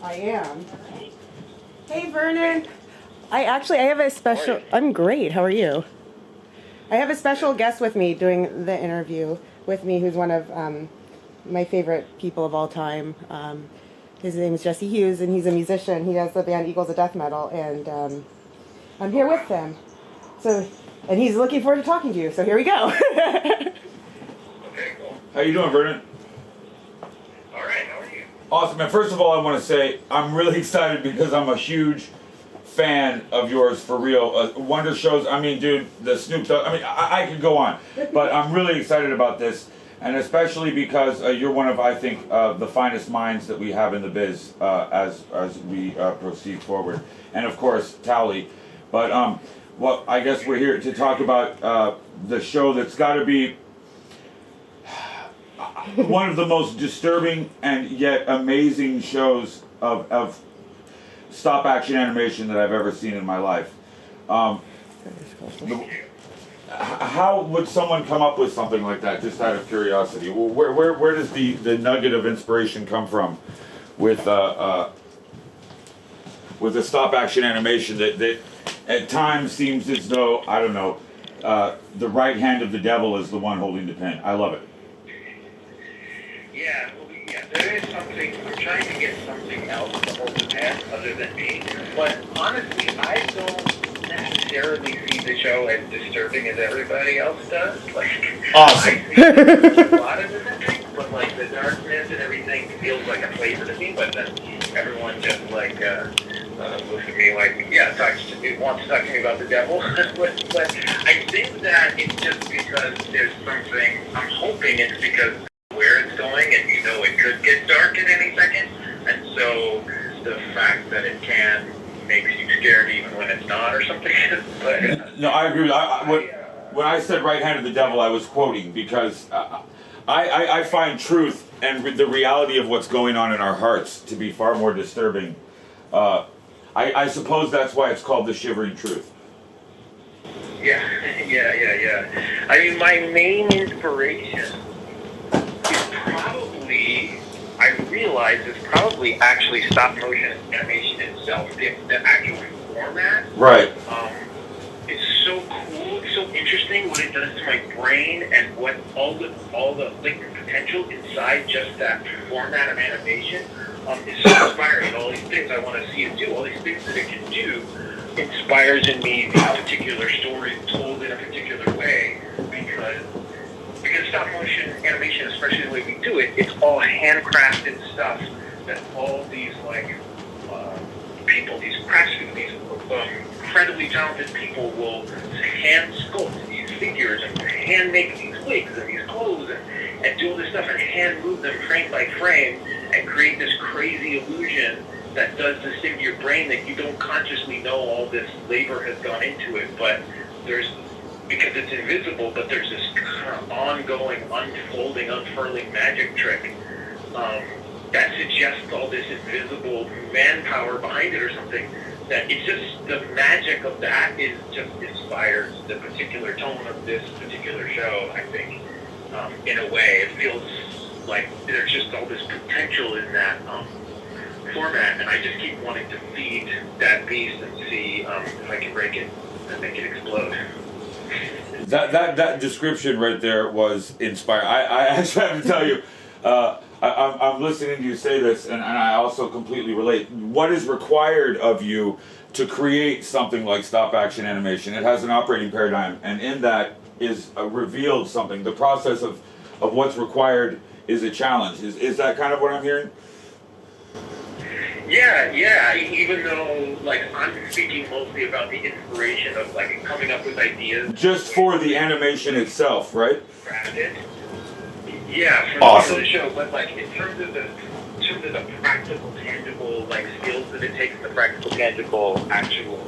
I am. Hey, Vernon. I have a special... I'm great. How are you? I have a special guest with me doing the interview with me who's one of my favorite people of all time. His name is Jesse Hughes, and he's a musician. He has the band Eagles of Death Metal, and I'm here with him. And he's looking forward to talking to you, so here we go. Okay, cool. How you doing, Vernon? All right, how are you? Awesome, man. First of all, I want to say I'm really excited because I'm a huge fan of yours, for real. Wonder shows, I mean, dude, the Snoop Dogg, I mean, I could go on, but I'm really excited about this, and especially because you're one of, I think, the finest minds that we have in the biz as we proceed forward, and of course, Tally. But well, I guess we're here to talk about the show that's got to be one of the most disturbing and yet amazing shows of stop action animation that I've ever seen in my life. How would someone come up with something like that, just out of curiosity? Where does the nugget of inspiration come from with the stop action animation that at times seems as though, I don't know, the right hand of the devil is the one holding the pen? I love it. Yeah, there is something. I'm trying to get something else to hold the pen other than me. But honestly, I don't necessarily see the show as disturbing as everybody else does. Like, Awesome. I see a lot of different things, but like the darkness and everything feels like a flavor to me. But then everyone just like looks at me like, yeah, wants to talk to me about the devil. but I think that it's just because there's something. I'm hoping it's because where it's going, and you know it could get dark at any second, and so the fact that it can makes you scared even when it's not, or something. But, no, I agree with when I said right hand of the devil, I was quoting because I find truth and the reality of what's going on in our hearts to be far more disturbing. I suppose that's why it's called the Shivering Truth. Yeah. I mean, my main inspiration is probably actually stop motion animation itself. The actual format, Right. It's so cool, it's so interesting what it does to my brain, and what all the latent potential inside just that format of animation is so inspiring. All these things I want to see it do, all these things that it can do, inspires in me these particular stories told in a particular way, because stop motion animation, especially the way we do it, it's all handcrafted stuff that all these people, these craftsmen, these incredibly talented people will hand sculpt these figures and hand make these wigs and these clothes and do all this stuff and hand move them frame by frame and create this crazy illusion that does this thing to your brain that you don't consciously know all this labor has gone into it, but because it's invisible, but there's this kind of ongoing, unfolding, unfurling magic trick that suggests all this invisible manpower behind it or something. That it's just the magic of that inspires the particular tone of this particular show. I think, in a way, it feels like there's just all this potential in that format, and I just keep wanting to feed that beast and see if I can break it and make it explode. That description right there was inspiring. I actually have to tell you, I'm listening to you say this, and I also completely relate. What is required of you to create something like stop action animation? It has an operating paradigm, and in that is revealed something. The process of what's required is a challenge. Is that kind of what I'm hearing? Yeah. Even though, I'm speaking mostly about the inspiration of, coming up with ideas. Just for the animation itself, right? Crafted. Yeah, for awesome. The show. But, in terms of the practical, tangible, skills that it takes, the practical, tangible, actual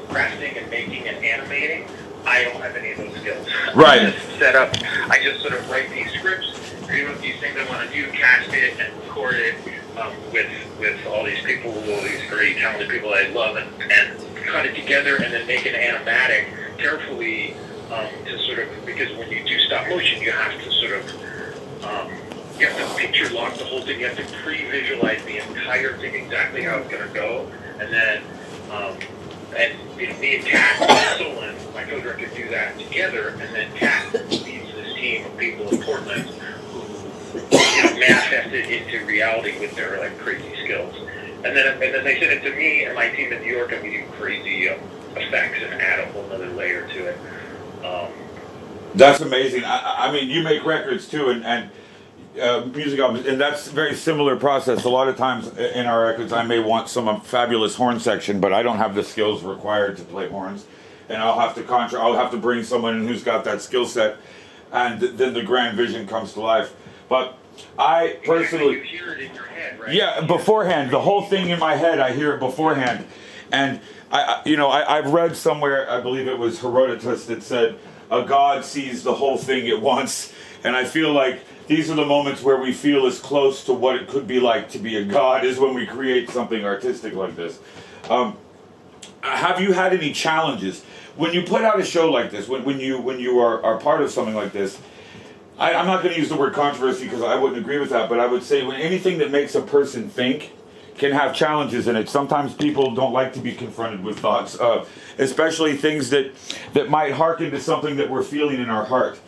crafting and making and animating, I don't have any of those skills. Right. I just set up. I just sort of write these scripts, dream up these things I want to do, cast it, and record it with all these people, all these very talented people I love, and cut it together and then make an animatic carefully to sort of, because when you do stop motion, you have to sort of you have to picture lock the whole thing. You have to pre-visualize the entire thing, exactly how it's going to go, and then me and Cat Solen, my co-director, do that together, and then Cat leads this team of people in Portland who manifest it into reality with their like crazy skills, and then they send it to me and my team in New York, and we do crazy effects and add a whole other layer to it. That's amazing. I mean, you make records too, and music albums, and that's a very similar process. A lot of times in our records, I may want some fabulous horn section, but I don't have the skills required to play horns, and I'll have to bring someone in who's got that skill set, and then the grand vision comes to life. But I personally, you hear it in your head, right? yeah, beforehand, the whole thing in my head, I hear it beforehand, and I've read somewhere, I believe it was Herodotus, that said a god sees the whole thing at once, and I feel like these are the moments where we feel as close to what it could be like to be a god is when we create something artistic like this. Have you had any challenges when you put out a show like this? When you are part of something like this? I'm not going to use the word controversy because I wouldn't agree with that, but I would say when anything that makes a person think can have challenges in it. Sometimes people don't like to be confronted with thoughts, especially things that might harken to something that we're feeling in our heart.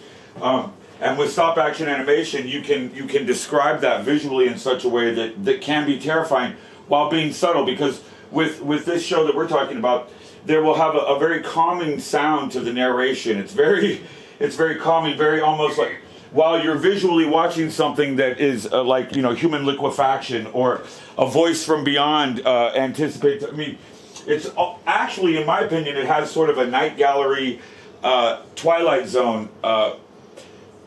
And with stop action animation, you can describe that visually in such a way that can be terrifying while being subtle, because with this show that we're talking about, there will have a very calming sound to the narration. It's very calming, very almost like while you're visually watching something that is like human liquefaction or a voice from beyond anticipates. I mean, it's actually, in my opinion, it has sort of a night gallery, Twilight Zone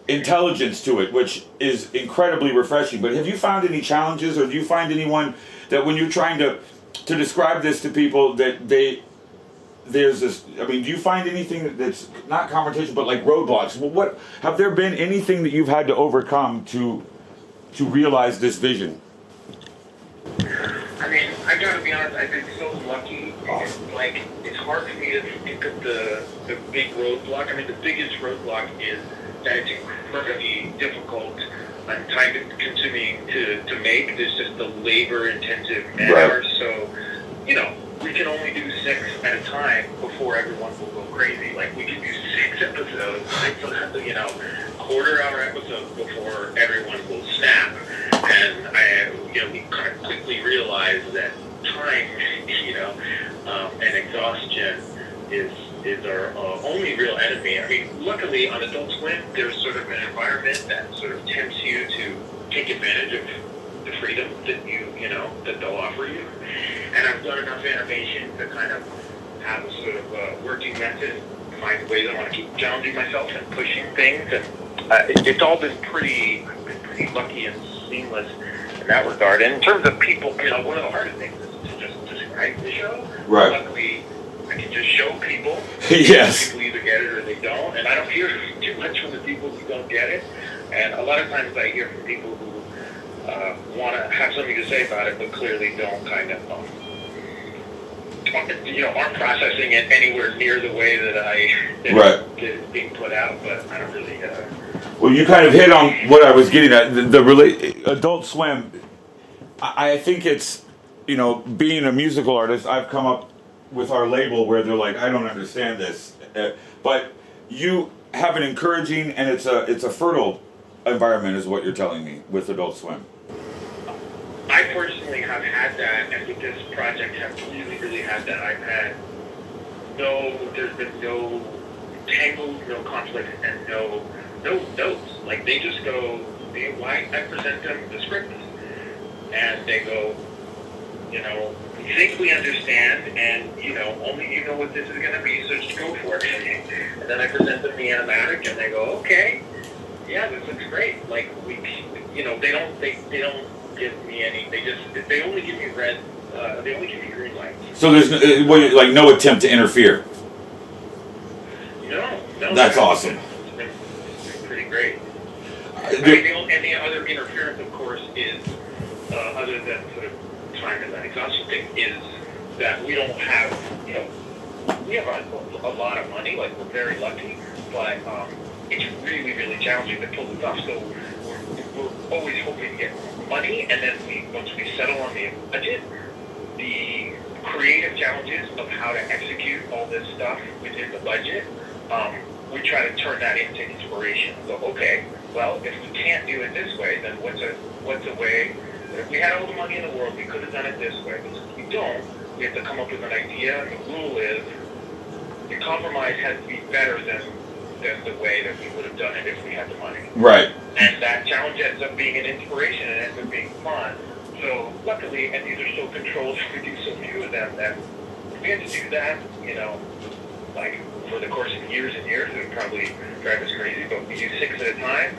intelligence to it, which is incredibly refreshing. But have you found any challenges, or do you find anyone that when you're trying to describe this to people that there's this, I mean, do you find anything that's not confrontation but like roadblocks? What have there been anything that you've had to overcome to realize this vision? I mean, I gotta be honest, I've been so lucky. Like, it's hard for me to think of the big roadblock. I mean, the biggest roadblock is that it's incredibly difficult and time-consuming to make. There's just the labor-intensive man-hours. So, we can only do 6 at a time before everyone will go crazy. Like, we can do 6 episodes, quarter-hour episodes before everyone will snap. And we kind of quickly realize that time, and exhaustion is our only real enemy. I mean, luckily on Adult Swim, there's sort of an environment that sort of tempts you to take advantage of the freedom that that they'll offer you. And I've done enough animation to kind of have a sort of working method, find ways I want to keep challenging myself and pushing things. And it's all been pretty lucky and seamless in that regard. And in terms of people, one of the hardest things is to just describe the show. Right. Luckily, I can just show people. Yes. People either get it or they don't. And I don't hear too much from the people who don't get it. And a lot of times I hear from people who want to have something to say about it, but clearly don't kind of, aren't processing it anywhere near the way that right. It's being put out. But I don't really. Well, you kind of hit on what I was getting at. Adult Swim, I think it's, being a musical artist, I've come up with our label where they're like, I don't understand this. But you have an encouraging, and it's a fertile environment is what you're telling me with Adult Swim. I personally have had that, and with this project have really, really had that. There's been no tangles, no conflict, and no notes. Like, they just go, I present them the script, and they go, we think we understand, and, only you know what this is going to be, so just go for it. And then I present them the animatic, and they go, okay, yeah, this looks great. Like, they don't give me any, they only give me they only give me green lights. So there's no attempt to interfere? No. That's awesome. It's been pretty great. And the other interference, of course, is, other than sort of time and that exhaustion thing, is that we don't have, we have a lot of money, like, we're very lucky, but it's really, really challenging to pull this off. So we're always hoping to get money, and then once we settle on the budget, the creative challenges of how to execute all this stuff within the budget, we try to turn that into inspiration. So, okay, well, if we can't do it this way, then what's a way? If we had all the money in the world, we could have done it this way. But if we don't, we have to come up with an idea. And the rule is the compromise has to be better than the way that we would have done it if we had the money. Right. And that challenge ends up being an inspiration and ends up being fun. So luckily, and these are so controlled, we do so few of them that if we had to do that, like for the course of years and years, it would probably drive us crazy. But we do 6 at a time.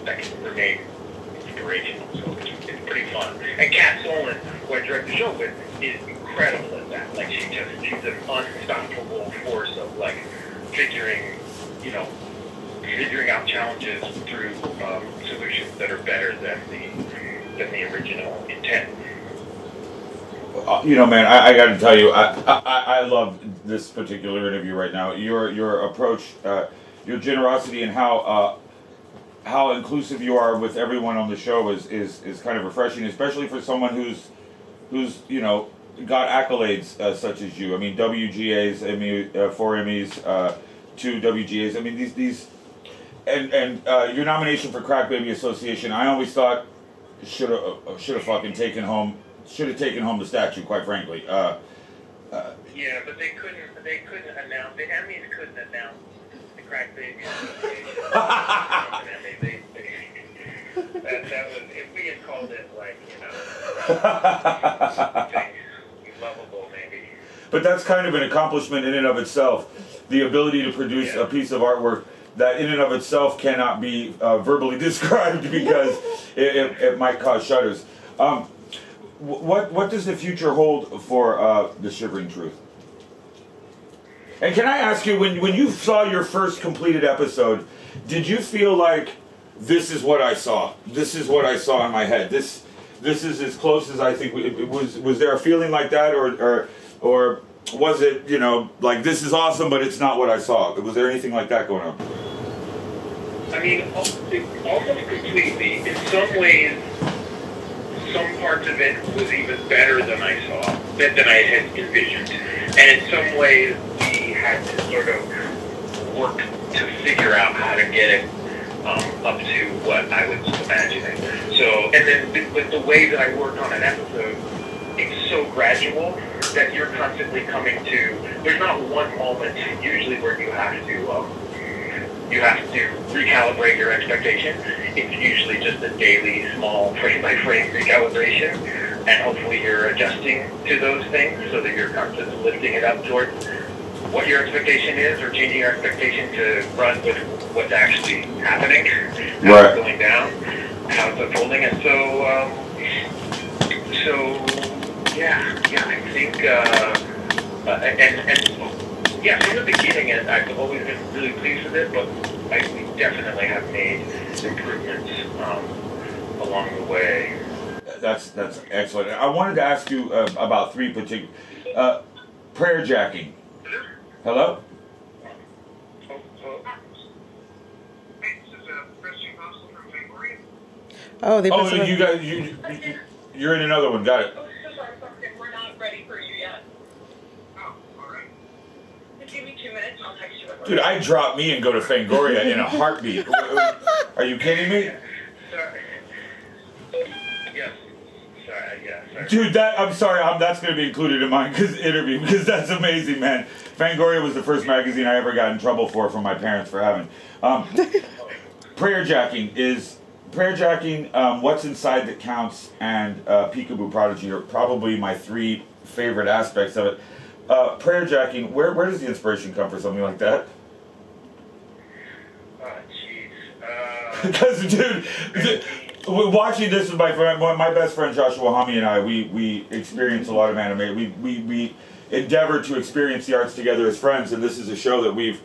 That can remain inspirational. So it's pretty fun. And Cat Solen, who I direct the show with, is incredible at that. Like she's an unstoppable force of like figuring out challenges through solutions that are better than the original intent. Man, I got to tell you, I love this particular interview right now. Your approach, your generosity, and how inclusive you are with everyone on the show is kind of refreshing, especially for someone who's got accolades such as you. I mean, WGAs, 4 Emmys, 2 WGAs. I mean, these, and your nomination for Crack Baby Association, I always thought should have fucking taken home the statue. Quite frankly. Yeah, but they couldn't announce. The Emmys couldn't announce the Crack Baby Association. That was, if we had called it something lovable maybe. But that's kind of an accomplishment in and of itself. The ability to produce a piece of artwork that in and of itself cannot be verbally described because it might cause shudders. What does the future hold for the Shivering Truth? And can I ask you, when you saw your first completed episode, did you feel like this is what I saw? This is what I saw in my head. This is as close as I think it was. Was there a feeling like that, or was it like this is awesome, but it's not what I saw? Was there anything like that going on? I mean, almost completely. In some ways, some parts of it was even better than I saw, than I had envisioned. And in some ways, we had to sort of work to figure out how to get it up to what I was imagining. So, and then with the way that I work on an episode, it's so gradual that you're constantly coming to, there's not one moment usually where you have to recalibrate your expectation. It's usually just a daily, small, frame-by-frame recalibration, and hopefully you're adjusting to those things so that you're constantly lifting it up towards what your expectation is, or changing your expectation to run with what's actually happening, how it's going down, how it's unfolding. And I think, from the beginning, I've always been really pleased with it, but we definitely have made improvements along the way. That's excellent. I wanted to ask you about 3 particular prayer jacking. Hello? Oh, they put you're in another one. Got it. Oh, so sorry, we're not ready for you yet. Oh, all right. Just give me 2 minutes, I'll text you. Dude, I'd drop me and go to Fangoria in a heartbeat. Are you kidding me? Sorry. Yes. Sorry. Yeah. Sorry. Dude, I'm sorry. That's going to be included in my interview because that's amazing, man. Fangoria was the first magazine I ever got in trouble from my parents for having. Prayer jacking, What's Inside That Counts, and Peekaboo Prodigy are probably my 3 favorite aspects of it. Prayer jacking, where does the inspiration come for something like that? Oh, jeez. Because, dude, watching this with my best friend Joshua Hami and I, we experience a lot of anime. We endeavor to experience the arts together as friends, and this is a show that we've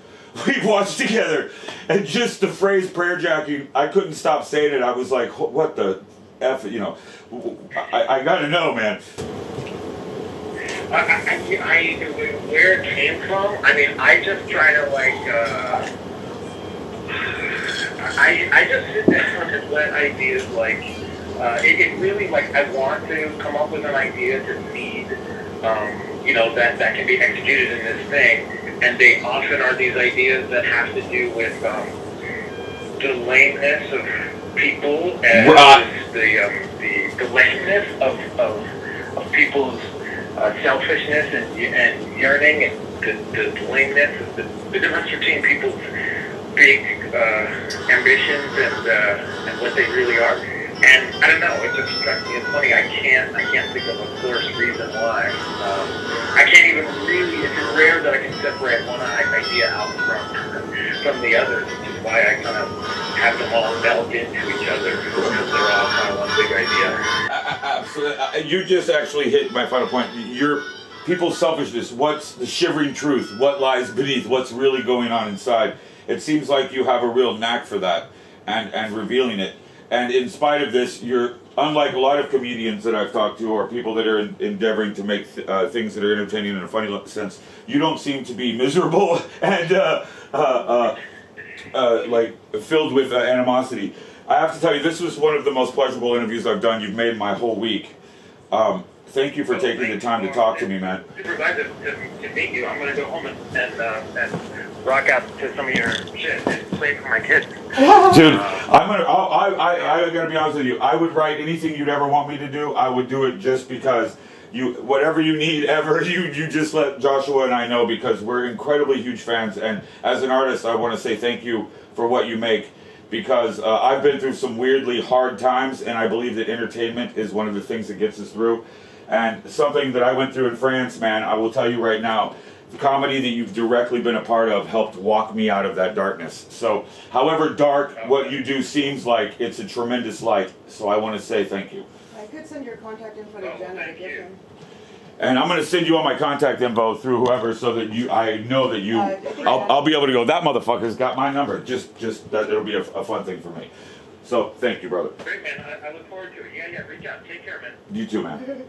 watched together. And just the phrase prayer jacking, I couldn't stop saying it. I was like, what the F, I gotta know, man. Where it came from, I mean, I just try to I just sit down and let ideas it really I want to come up with an idea to seed, that can be executed in this thing, and they often are these ideas that have to do with the lameness of people and the lameness of people's selfishness and yearning, and the lameness, the difference between people's big ambitions and what they really are. And I don't know, it just struck me as funny. I can't think of a coarse reason why. I can't even really, it's rare that I can separate one idea out from the others, which is why I kind of have them all meld into each other, because they're all kind of one big idea. Absolutely. You just actually hit my final point. Your people's selfishness, what's the shivering truth, what lies beneath, what's really going on inside. It seems like you have a real knack for that and revealing it. And in spite of this, you're unlike a lot of comedians that I've talked to, or people that are endeavoring to make things that are entertaining in a funny sense. You don't seem to be miserable and filled with animosity. I have to tell you, this was one of the most pleasurable interviews I've done. You've made my whole week. Thank you for taking the time to talk to me, man. Super glad to meet you. I'm going to go home and rock out to some of your shit and play for my kids. Dude, I gotta be honest with you. I would write anything you'd ever want me to do. I would do it just because whatever you need ever, you just let Joshua and I know, because we're incredibly huge fans. And as an artist, I want to say thank you for what you make, because I've been through some weirdly hard times, and I believe that entertainment is one of the things that gets us through. And something that I went through in France, man, I will tell you right now, the comedy that you've directly been a part of helped walk me out of that darkness. So, however dark what you do seems like, it's a tremendous light. So I want to say thank you. I could send your contact info to Jenna to give him. And I'm going to send you all my contact info through whoever, so that I know that I'll be able to go, that motherfucker's got my number. Just that it'll be a fun thing for me. So thank you, brother. Great, man. I look forward to it. Yeah, reach out. Take care, man. You too, man.